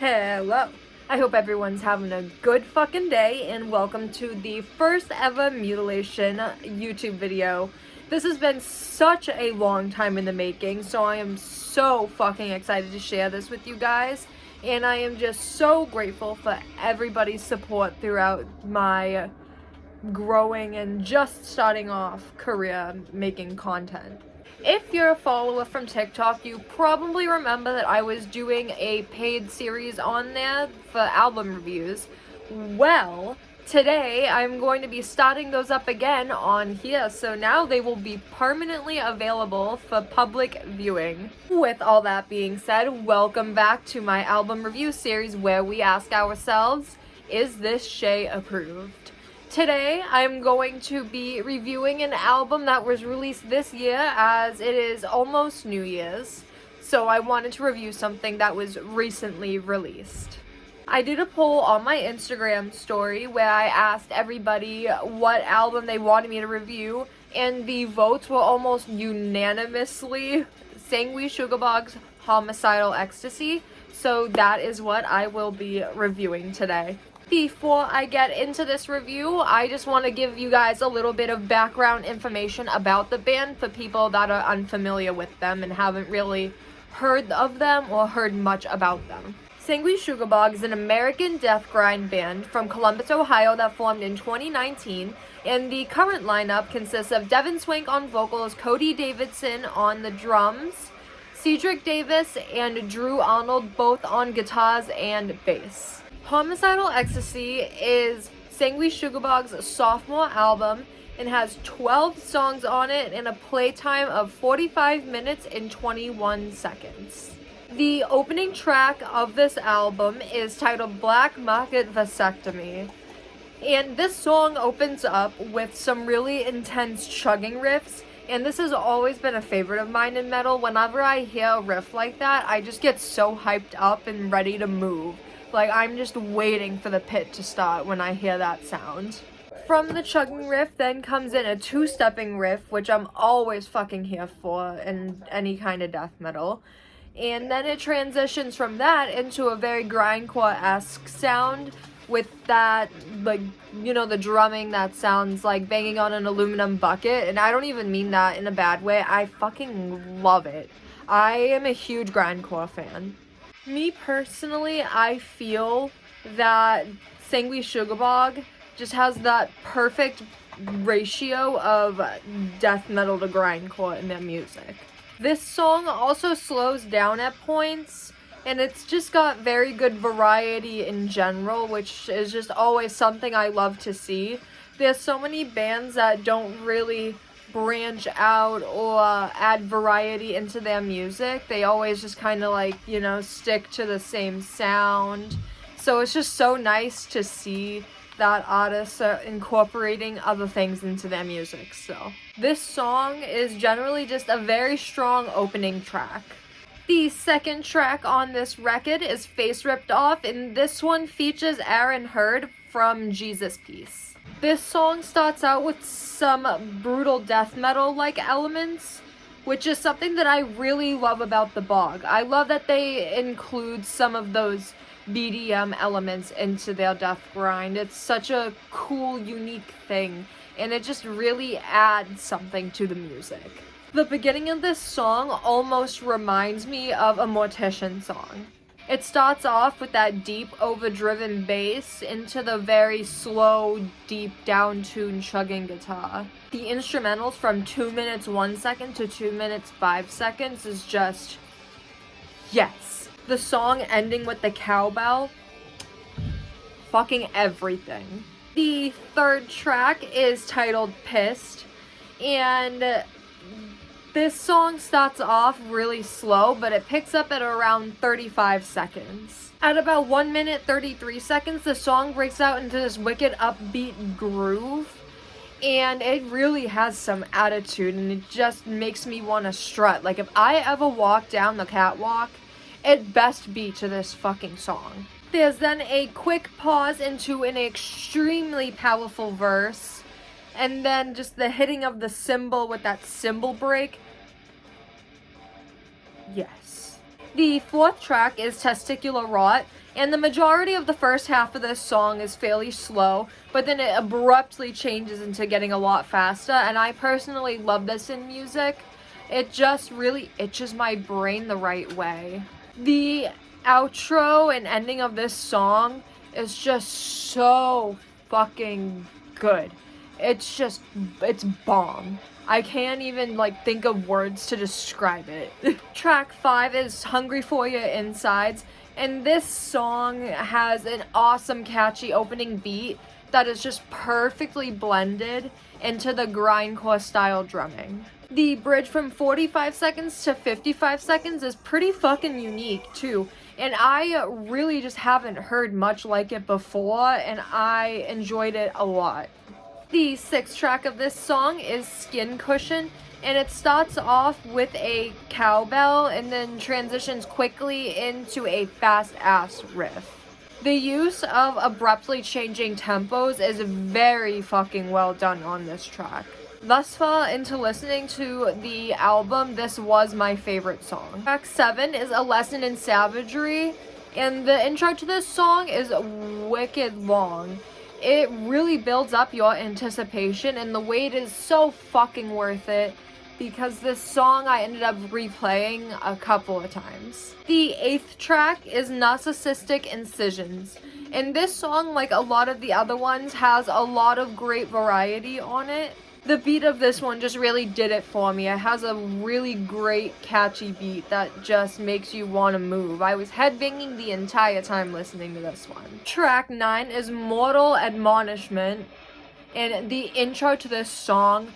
Hello! I hope everyone's having a good fucking day, and welcome to the first ever mutilation YouTube video. This has been such a long time in the making, so I am so fucking excited to share this with you guys. And I am just so grateful for everybody's support throughout my growing and just starting off career making content. If you're a follower from TikTok, you probably remember that I was doing a paid series on there for album reviews. Well, today I'm going to be starting those up again on here, so now they will be permanently available for public viewing. With all that being said, welcome back to my album review series where we ask ourselves, is this Shay approved? Today, I'm going to be reviewing an album that was released this year as it is almost New Year's, so I wanted to review something that was recently released. I did a poll on my Instagram story where I asked everybody what album they wanted me to review, and the votes were almost unanimously Sanguisugabogg's Homicidal Ecstasy, so that is what I will be reviewing today. Before I get into this review, I just want to give you guys a little bit of background information about the band for people that are unfamiliar with them and haven't really heard of them or heard much about them. Sanguisugabogg is an American death grind band from Columbus, Ohio that formed in 2019, and the current lineup consists of Devin Swank on vocals, Cody Davidson on the drums, Cedric Davis and Drew Arnold both on guitars and bass. Homicidal Ecstasy is Sanguisugabogg's sophomore album and has 12 songs on it and a playtime of 45 minutes and 21 seconds. The opening track of this album is titled Black Market Vasectomy, and this song opens up with some really intense chugging riffs, and this has always been a favorite of mine in metal. Whenever I hear a riff like that, I just get so hyped up and ready to move. Like, I'm just waiting for the pit to start when I hear that sound. From the chugging riff then comes in a two-stepping riff, which I'm always fucking here for in any kind of death metal. And then it transitions from that into a very grindcore-esque sound with that, like, you know, the drumming that sounds like banging on an aluminum bucket. And I don't even mean that in a bad way. I fucking love it. I am a huge grindcore fan. Me personally, I feel that Sanguisugabogg just has that perfect ratio of death metal to grindcore in their music. This song also slows down at points, and it's just got very good variety in general, which is just always something I love to see. There's so many bands that don't really branch out or add variety into their music. They always just kind of like, you know, stick to the same sound. So it's just so nice to see that artists are incorporating other things into their music. So this song is generally just a very strong opening track. The second track on this record is Face Ripped Off, and this one features Aaron Hurd from Jesus Piece. This song starts out with some brutal death metal-like elements, which is something that I really love about the Bog. I love that they include some of those BDM elements into their death grind. It's such a cool, unique thing, and it just really adds something to the music. The beginning of this song almost reminds me of a Mortician song. It starts off with that deep, overdriven bass into the very slow, deep, down-tuned chugging guitar. The instrumentals from 2 minutes 1 second to 2 minutes 5 seconds is just yes. The song ending with the cowbell, fucking everything. The third track is titled Pissed, and this song starts off really slow, but it picks up at around 35 seconds. At about 1 minute 33 seconds, the song breaks out into this wicked upbeat groove, and it really has some attitude, and it just makes me want to strut. Like, if I ever walk down the catwalk, it best be to this fucking song. There's then a quick pause into an extremely powerful verse, and then just the hitting of the cymbal with that cymbal break. Yes. The fourth track is Testicular Rot, and the majority of the first half of this song is fairly slow, but then it abruptly changes into getting a lot faster, and I personally love this in music. It just really itches my brain the right way. The outro and ending of this song is just so fucking good. It's bomb. I can't even think of words to describe it. Track 5 is Hungry for Your Insides, and this song has an awesome catchy opening beat that is just perfectly blended into the grindcore style drumming. The bridge from 45 seconds to 55 seconds is pretty fucking unique too, and I really just haven't heard much like it before, and I enjoyed it a lot. The sixth track of this song is Skin Cushion, and it starts off with a cowbell and then transitions quickly into a fast-ass riff. The use of abruptly changing tempos is very fucking well done on this track. Thus far into listening to the album, this was my favorite song. Track 7 is A Lesson in Savagery, and the intro to this song is wicked long. It really builds up your anticipation, and the wait is so fucking worth it because this song I ended up replaying a couple of times. The eighth track is Narcissistic Incisions, and this song, like a lot of the other ones, has a lot of great variety on it. The beat of this one just really did it for me. It has a really great catchy beat that just makes you want to move. I was headbanging the entire time listening to this one. Track 9 is Mortal Admonishment, and the intro to this song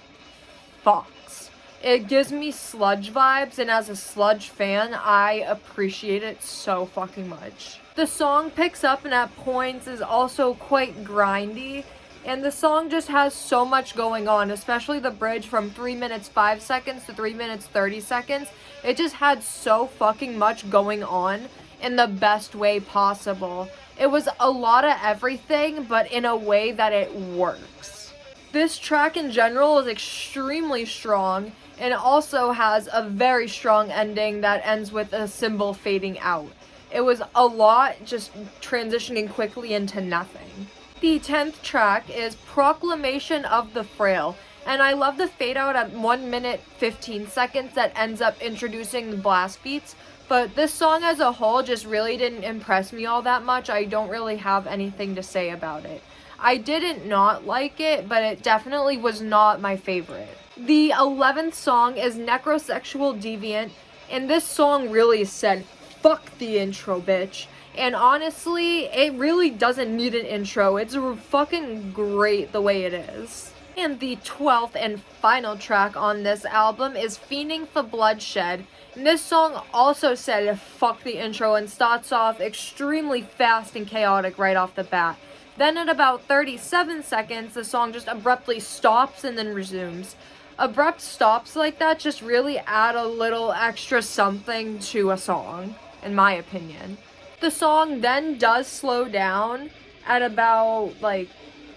fucks. It gives me Sludge vibes, and as a Sludge fan, I appreciate it so fucking much. The song picks up and at points is also quite grindy, and the song just has so much going on, especially the bridge from 3 minutes 5 seconds to 3 minutes 30 seconds. It just had so fucking much going on in the best way possible. It was a lot of everything, but in a way that it works. This track in general is extremely strong, and it also has a very strong ending that ends with a cymbal fading out. It was a lot just transitioning quickly into nothing. The 10th track is Proclamation of the Frail, and I love the fade out at 1 minute 15 seconds that ends up introducing the blast beats, but this song as a whole just really didn't impress me all that much. I don't really have anything to say about it. I didn't not like it, but it definitely was not my favorite. The 11th song is Necrosexual Deviant, and this song really said, fuck the intro, bitch. And honestly, it really doesn't need an intro. It's fucking great the way it is. And the 12th and final track on this album is Fiending for Bloodshed. And this song also said fuck the intro and starts off extremely fast and chaotic right off the bat. Then at about 37 seconds, the song just abruptly stops and then resumes. Abrupt stops like that just really add a little extra something to a song, in my opinion. The song then does slow down at about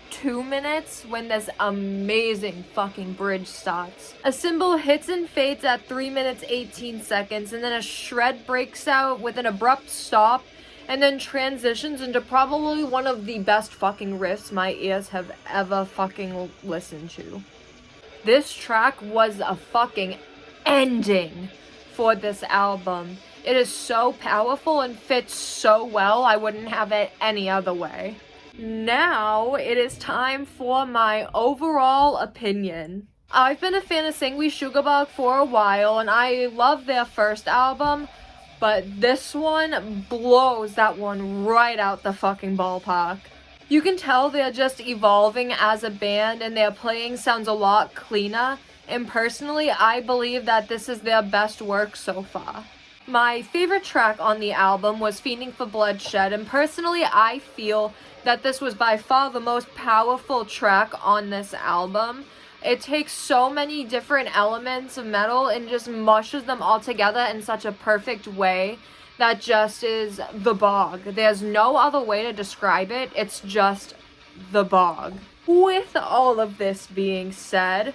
2 minutes when this amazing fucking bridge starts. A cymbal hits and fades at 3 minutes 18 seconds, and then a shred breaks out with an abrupt stop and then transitions into probably one of the best fucking riffs my ears have ever fucking listened to. This track was a fucking ending for this album. It is so powerful and fits so well, I wouldn't have it any other way. Now, it is time for my overall opinion. I've been a fan of Sanguisugabogg for a while, and I love their first album, but this one blows that one right out the fucking ballpark. You can tell they're just evolving as a band, and their playing sounds a lot cleaner, and personally, I believe that this is their best work so far. My favorite track on the album was Fiending for Bloodshed, and personally I feel that this was by far the most powerful track on this album. It takes so many different elements of metal and just mushes them all together in such a perfect way that just is the bog. There's no other way to describe it, it's just the bog. With all of this being said,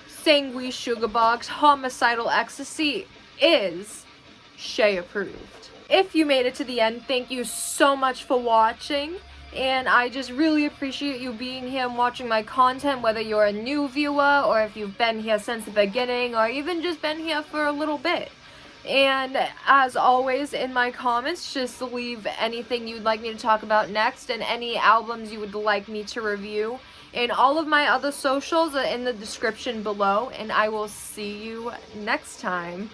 Sanguisugabogg's Homicidal Ecstasy is Shay approved. If you made it to the end, thank you so much for watching. And I just really appreciate you being here and watching my content, whether you're a new viewer or if you've been here since the beginning or even just been here for a little bit. And as always, in my comments, just leave anything you'd like me to talk about next and any albums you would like me to review. And all of my other socials are in the description below, and I will see you next time.